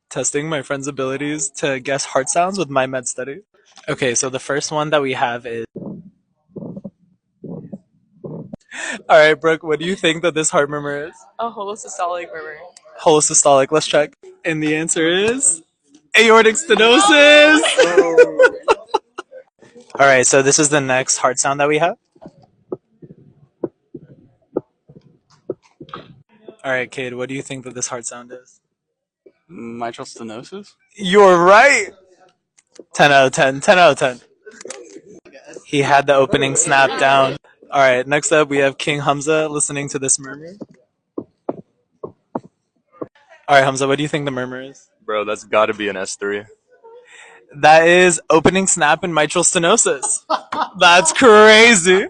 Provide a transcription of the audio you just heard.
testing my friend's abilities to guess heart sounds with my med study. Okay, so the first one that we have is. All right, Brooke, what do you think that this heart murmur is? A holosystolic murmur. Holosystolic. Let's check. And the answer is aortic stenosis. All right, so this is the next heart sound that we have. All right, Cade, what do you think that this heart sound is? Mitral stenosis? You're right. 10 out of 10. 10 out of 10. He had the opening snap down. All right, next up we have King Hamza listening to this murmur. All right, Hamza, what do you think the murmur is? Bro, that's got to be an S3. That is opening snap and mitral stenosis. That's crazy.